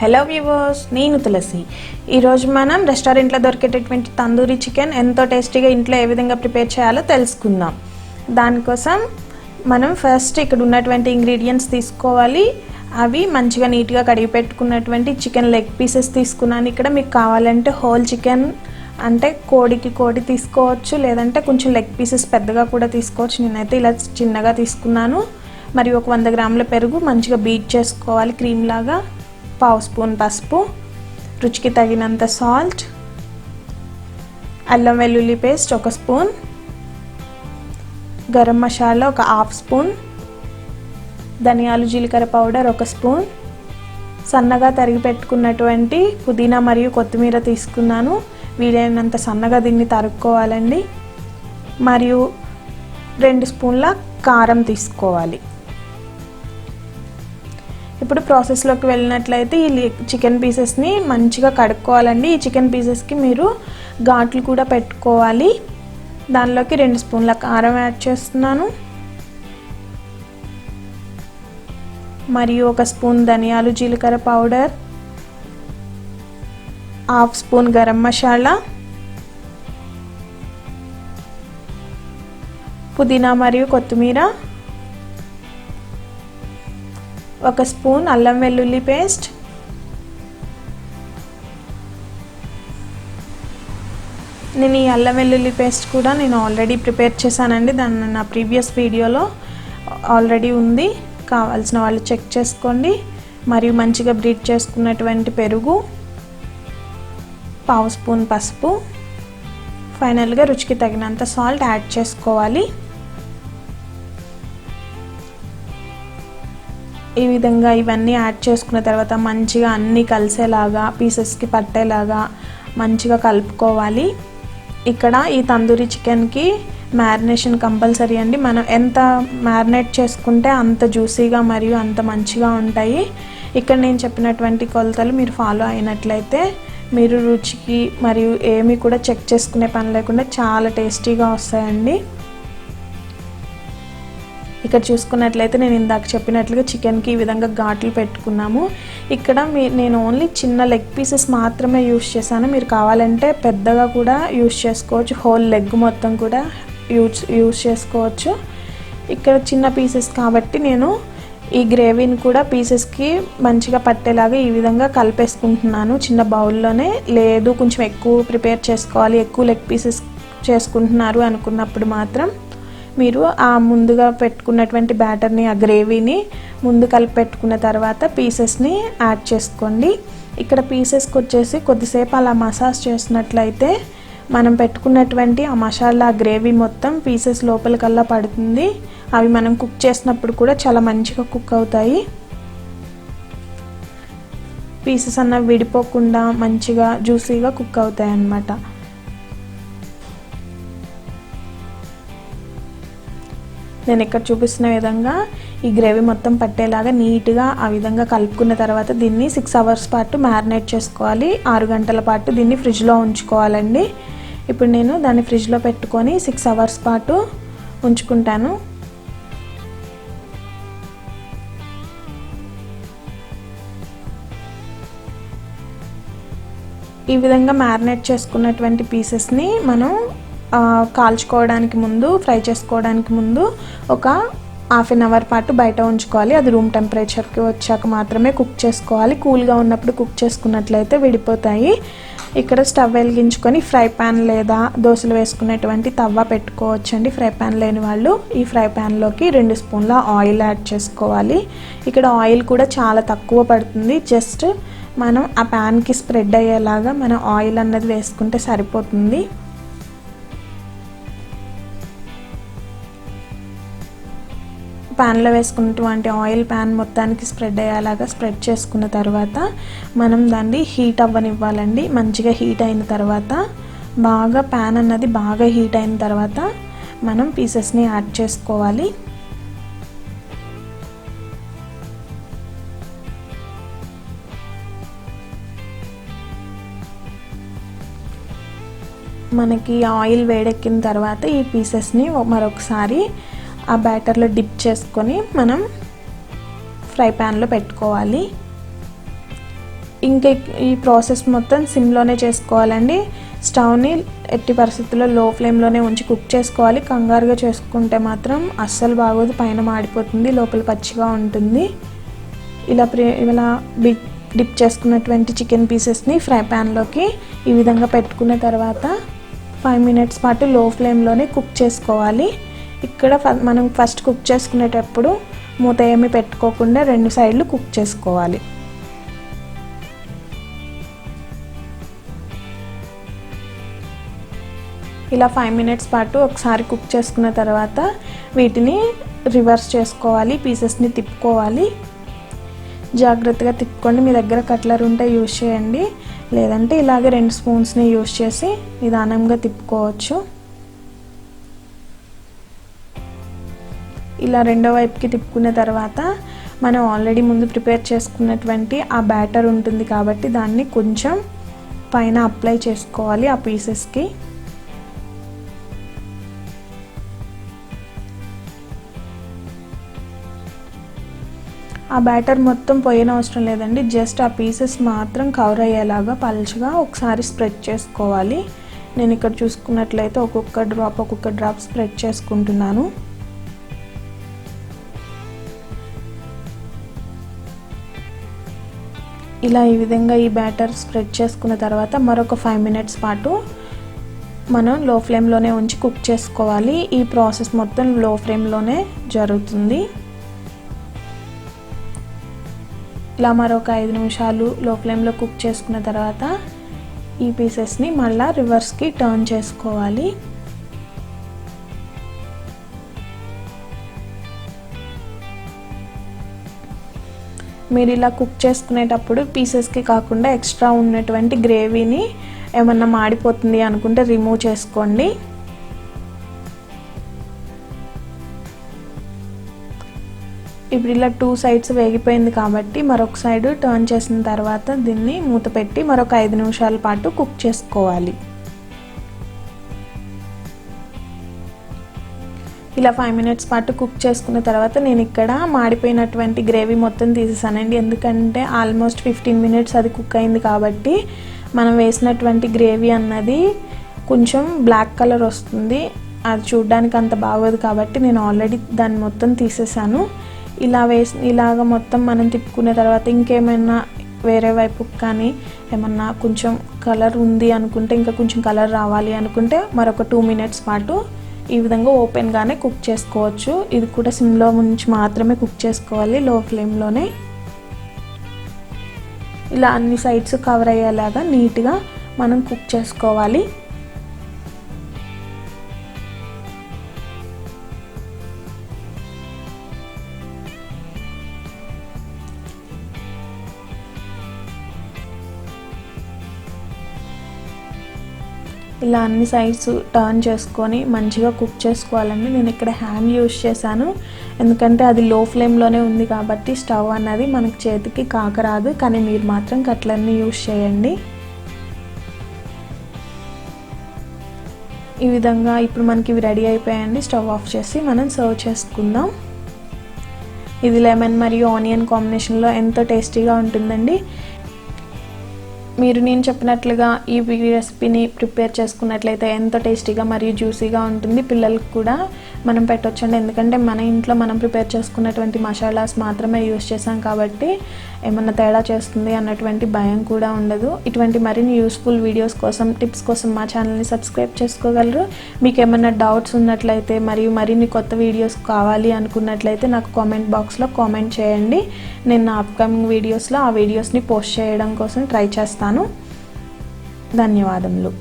Hello viewers, నేను తులసి. ఈరోజు మనం రెస్టారెంట్లో దొరికేటటువంటి తందూరి చికెన్ ఎంతో టేస్టీగా ఇంట్లో ఏ విధంగా ప్రిపేర్ చేయాలో తెలుసుకుందాం. దానికోసం మనం ఫస్ట్ ఇక్కడ ఉన్నటువంటి ఇంగ్రీడియంట్స్ తీసుకోవాలి. అవి మంచిగా నీట్గా కడిగి పెట్టుకున్నటువంటి చికెన్ లెగ్ పీసెస్ తీసుకున్నాను. ఇక్కడ మీకు కావాలంటే హోల్ చికెన్ అంటే కోడి తీసుకోవచ్చు, లేదంటే కొంచెం లెగ్ పీసెస్ పెద్దగా కూడా తీసుకోవచ్చు. నేనైతే ఇలా చిన్నగా తీసుకున్నాను. మరియు ఒక 100 గ్రాముల పెరుగు మంచిగా బీట్ చేసుకోవాలి క్రీమ్ లాగా. 1/2 స్పూన్ పసుపు, రుచికి తగినంత సాల్ట్, అల్లం వెల్లుల్లి paste 1 spoon, garam masala 1/2 spoon, ధనియాలు జీలకర్ర పౌడర్ 1 స్పూన్, సన్నగా తరిగి పెట్టుకున్నటువంటి పుదీనా మరియు కొత్తిమీర తీసుకున్నాను. వీలైనంత సన్నగా దీన్ని తరుక్కోవాలండి. మరియు 2 స్పూన్ల కారం తీసుకోవాలి. ఇప్పుడు ప్రాసెస్లోకి వెళ్ళినట్లయితే ఈ చికెన్ పీసెస్ని మంచిగా కడుక్కోవాలండి. ఈ చికెన్ పీసెస్కి మీరు ఘాట్లు కూడా పెట్టుకోవాలి. దానిలోకి 2 స్పూన్ల కారం యాడ్ చేస్తున్నాను. మరియు 1 స్పూన్ ధనియాలు జీలకర్ర పౌడర్, 1/2 స్పూన్ గరం మసాలా, పుదీనా మరియు కొత్తిమీర, 1 స్పూన్ అల్లం వెల్లుల్లి పేస్ట్, నేను ఈ అల్లం వెల్లుల్లి పేస్ట్ కూడా ఆల్రెడీ ప్రిపేర్ చేశానండి. దాన్ని నా ప్రీవియస్ వీడియోలో ఆల్రెడీ ఉంది, కావాల్సిన వాళ్ళు చెక్ చేసుకోండి. మరియు మంచిగా బ్రీట్ చేసుకున్నటువంటి పెరుగు, 1/2 స్పూన్ పసుపు, ఫైనల్గా రుచికి తగినంత సాల్ట్ యాడ్ చేసుకోవాలి. ఈ విధంగా ఇవన్నీ యాడ్ చేసుకున్న తర్వాత మంచిగా అన్నీ కలిసేలాగా పీసెస్కి పట్టేలాగా మంచిగా కలుపుకోవాలి. ఇక్కడ ఈ తందూరి చికెన్కి మ్యారినేషన్ కంపల్సరీ అండి. మనం ఎంత మ్యారినేట్ చేసుకుంటే అంత జ్యూసీగా మరియు అంత మంచిగా ఉంటాయి. ఇక్కడ నేను చెప్పినటువంటి కొలతలు మీరు ఫాలో అయినట్లయితే మీరు రుచికి మరియు ఏమీ కూడా చెక్ చేసుకునే పని లేకుండా చాలా టేస్టీగా వస్తాయండి. ఇక్కడ చూసుకున్నట్లయితే నేను ఇందాక చెప్పినట్లుగా చికెన్కి ఈ విధంగా ఘాట్లు పెట్టుకున్నాము. ఇక్కడ నేను ఓన్లీ చిన్న లెగ్ పీసెస్ మాత్రమే యూస్ చేశాను. మీరు కావాలంటే పెద్దగా కూడా యూస్ చేసుకోవచ్చు, హోల్ లెగ్ మొత్తం కూడా యూస్ చేసుకోవచ్చు. ఇక్కడ చిన్న పీసెస్ కాబట్టి నేను ఈ గ్రేవీని కూడా పీసెస్కి మంచిగా పట్టేలాగా ఈ విధంగా కలిపేసుకుంటున్నాను చిన్న బౌల్లోనే. లేదు కొంచెం ఎక్కువ ప్రిపేర్ చేసుకోవాలి, ఎక్కువ లెగ్ పీసెస్ చేసుకుంటున్నారు అనుకున్నప్పుడు మాత్రం మీరు ఆ ముందుగా పెట్టుకున్నటువంటి బ్యాటర్ని, ఆ గ్రేవీని ముందు కలిపి పెట్టుకున్న తర్వాత పీసెస్ని యాడ్ చేసుకోండి. ఇక్కడ పీసెస్కి వచ్చేసి కొద్దిసేపు అలా మసాజ్ చేసినట్లయితే మనం పెట్టుకున్నటువంటి ఆ మసాలా గ్రేవీ మొత్తం పీసెస్ లోపలికల్లా పడుతుంది. అవి మనం కుక్ చేసినప్పుడు కూడా చాలా మంచిగా కుక్ అవుతాయి. పీసెస్ అన్నవి విడిపోకుండా మంచిగా జ్యూసీగా కుక్ అవుతాయి అన్నమాట. నేను ఇక్కడ చూపిస్తున్న విధంగా ఈ గ్రేవీ మొత్తం పట్టేలాగా నీట్గా ఆ విధంగా కలుపుకున్న తర్వాత దీన్ని 6 అవర్స్ పాటు మ్యారినేట్ చేసుకోవాలి. 6 గంటల పాటు దీన్ని ఫ్రిడ్జ్లో ఉంచుకోవాలండి. ఇప్పుడు నేను దాన్ని ఫ్రిడ్జ్లో పెట్టుకొని 6 అవర్స్ పాటు ఉంచుకుంటాను. ఈ విధంగా మ్యారినేట్ చేసుకున్నటువంటి పీసెస్ని మనం కాల్చుకోవడానికి ముందు, ఫ్రై చేసుకోవడానికి ముందు ఒక 1/2 అవర్ పాటు బయట ఉంచుకోవాలి. అది రూమ్ టెంపరేచర్కి వచ్చాక మాత్రమే కుక్ చేసుకోవాలి. కూల్గా ఉన్నప్పుడు కుక్ చేసుకున్నట్లయితే విడిపోతాయి. ఇక్కడ స్టవ్ వెలిగించుకొని ఫ్రై ప్యాన్ లేదా దోశలు వేసుకునేటువంటి తవ్వ పెట్టుకోవచ్చండి. ఫ్రై ప్యాన్ లేని వాళ్ళు ఈ ఫ్రై ప్యాన్లోకి 2 స్పూన్ల ఆయిల్ యాడ్ చేసుకోవాలి. ఇక్కడ ఆయిల్ కూడా చాలా తక్కువ పడుతుంది. జస్ట్ మనం ఆ ప్యాన్కి స్ప్రెడ్ అయ్యేలాగా మనం ఆయిల్ అన్నది వేసుకుంటే సరిపోతుంది. ప్యాన్లో వేసుకున్నటువంటి ఆయిల్ ప్యాన్ మొత్తానికి స్ప్రెడ్ అయ్యేలాగా స్ప్రెడ్ చేసుకున్న తర్వాత మనం దాన్ని హీట్ అవ్వనివ్వాలండి. మంచిగా హీట్ అయిన తర్వాత ప్యాన్ అన్నది బాగా హీట్ అయిన తర్వాత మనం పీసెస్ని యాడ్ చేసుకోవాలి. మనకి ఆయిల్ వేడెక్కిన తర్వాత ఈ పీసెస్ని మరొకసారి ఆ బ్యాటర్లో డిప్ చేసుకొని మనం ఫ్రై ప్యాన్లో పెట్టుకోవాలి. ఇంకా ఈ ప్రాసెస్ మొత్తం సిమ్లోనే చేసుకోవాలండి. స్టవ్ని ఎట్టి పరిస్థితుల్లో లో ఫ్లేమ్లోనే ఉంచి కుక్ చేసుకోవాలి. కంగారుగా చేసుకుంటే మాత్రం అస్సలు బాగోదు, పైన మాడిపోతుంది, లోపల పచ్చిగా ఉంటుంది. ఇలా డిప్ చేసుకున్నటువంటి చికెన్ పీసెస్ని ఫ్రై ప్యాన్లోకి ఈ విధంగా పెట్టుకున్న తర్వాత 5 మినిట్స్ పాటు లో ఫ్లేమ్లోనే కుక్ చేసుకోవాలి. ఇక్కడ మనం ఫస్ట్ కుక్ చేసుకునేటప్పుడు మూత ఏమి పెట్టుకోకుండా 2 సైడ్లు కుక్ చేసుకోవాలి. ఇలా 5 మినిట్స్ పాటు ఒకసారి కుక్ చేసుకున్న తర్వాత వీటిని రివర్స్ చేసుకోవాలి, పీసెస్ని తిప్పుకోవాలి. జాగ్రత్తగా తిప్పుకోండి. మీ దగ్గర కట్లర్ ఉంటే యూజ్ చేయండి, లేదంటే ఇలాగే 2 స్పూన్స్ని యూజ్ చేసి నిదానంగా తిప్పుకోవచ్చు. ఇలా రెండో వైపుకి తిప్పుకున్న తర్వాత మనం ఆల్రెడీ ముందు ప్రిపేర్ చేసుకున్నటువంటి ఆ బ్యాటర్ ఉంటుంది కాబట్టి దాన్ని కొంచెం పైన అప్లై చేసుకోవాలి ఆ పీసెస్కి. ఆ బ్యాటర్ మొత్తం పోయిన అవసరం లేదండి, జస్ట్ ఆ పీసెస్ మాత్రం కవర్ అయ్యేలాగా పల్చగా ఒకసారి స్ప్రెడ్ చేసుకోవాలి. నేను ఇక్కడ చూసుకున్నట్లయితే ఒక్కొక్క డ్రాప్ స్ప్రెడ్ చేసుకుంటున్నాను. ఇలా ఈ విధంగా ఈ బ్యాటర్ స్ప్రెడ్ చేసుకున్న తర్వాత మరొక 5 మినిట్స్ పాటు మనం లో ఫ్లేమ్లోనే ఉంచి కుక్ చేసుకోవాలి. ఈ ప్రాసెస్ మొత్తం లో ఫ్లేమ్లోనే జరుగుతుంది. ఇలా మరొక 5 నిమిషాలు లో ఫ్లేమ్లో కుక్ చేసుకున్న తర్వాత ఈ పీసెస్ని మళ్ళీ రివర్స్కి టర్న్ చేసుకోవాలి. మీరు ఇలా కుక్ చేసుకునేటప్పుడు పీసెస్కి కాకుండా ఎక్స్ట్రా ఉన్నటువంటి గ్రేవీని ఏమన్నా మాడిపోతుంది అనుకుంటే రిమూవ్ చేసుకోండి. ఇప్పుడు ఇలా 2 సైడ్స్ వేగిపోయింది కాబట్టి మరొక సైడ్ టర్న్ చేసిన తర్వాత దీన్ని మూత పెట్టి మరొక 5 నిమిషాల పాటు కుక్ చేసుకోవాలి. ఇలా 5 మినిట్స్ పాటు కుక్ చేసుకున్న తర్వాత నేను ఇక్కడ మాడిపోయినటువంటి గ్రేవీ మొత్తం తీసేసానండి. ఎందుకంటే ఆల్మోస్ట్ 15 మినిట్స్ అది కుక్ అయింది కాబట్టి మనం వేసినటువంటి గ్రేవీ అన్నది కొంచెం బ్లాక్ కలర్ వస్తుంది, అది చూడడానికి అంత బాగోదు కాబట్టి నేను ఆల్రెడీ దాన్ని మొత్తం తీసేసాను. ఇలాగ మొత్తం మనం తిప్పుకునే తర్వాత ఇంకేమైనా వేరే వైపు కానీ ఏమన్నా కొంచెం కలర్ ఉంది అనుకుంటే, ఇంకా కొంచెం కలర్ రావాలి అనుకుంటే మరొక 2 మినిట్స్ పాటు ఈ విధంగా ఓపెన్గానే కుక్ చేసుకోవచ్చు. ఇది కూడా సిమ్లో ఉంచి మాత్రమే కుక్ చేసుకోవాలి, లో ఫ్లేమ్లోనే. ఇలా అన్ని సైడ్స్ కవర్ అయ్యేలాగా నీట్గా మనం కుక్ చేసుకోవాలి. ఇలా అన్ని సైడ్స్ టర్న్ చేసుకొని మంచిగా కుక్ చేసుకోవాలండి. నేను ఇక్కడ హ్యాండ్ యూజ్ చేశాను, ఎందుకంటే అది లో ఫ్లేమ్లోనే ఉంది కాబట్టి స్టవ్ అన్నది మనకి చేతికి కాకరాదు. కానీ మీరు మాత్రం కట్లర్ని యూజ్ చేయండి. ఈ విధంగా ఇప్పుడు మనకి ఇవి రెడీ అయిపోయాయండి. స్టవ్ ఆఫ్ చేసి మనం సర్వ్ చేసుకుందాం. ఇది లెమన్ మరియు ఆనియన్ కాంబినేషన్లో ఎంతో టేస్టీగా ఉంటుందండి. మీరు నేను చెప్పినట్లుగా ఈ రెసిపీని ప్రిపేర్ చేసుకున్నట్లయితే ఎంతో టేస్టీగా మరియు జ్యూసీగా ఉంటుంది. పిల్లలకు కూడా మనం పెట్టొచ్చండి, ఎందుకంటే మన ఇంట్లో మనం ప్రిపేర్ చేసుకున్నటువంటి మసాలాస్ మాత్రమే యూస్ చేసాం కాబట్టి ఏమన్నా తేడా చేస్తుంది అన్నటువంటి భయం కూడా ఉండదు. ఇటువంటి మరిన్ని యూస్ఫుల్ వీడియోస్ కోసం, టిప్స్ కోసం మా ఛానల్ని సబ్స్క్రైబ్ చేసుకోగలరు. మీకు ఏమన్నా డౌట్స్ ఉన్నట్లయితే మరియు మరిన్ని కొత్త వీడియోస్ కావాలి అనుకున్నట్లయితే నాకు కామెంట్ బాక్స్లో కామెంట్ చేయండి. నేను నా అప్కమింగ్ వీడియోస్లో ఆ వీడియోస్ని పోస్ట్ చేయడం కోసం ట్రై చేస్తాను. ధన్యవాదములు.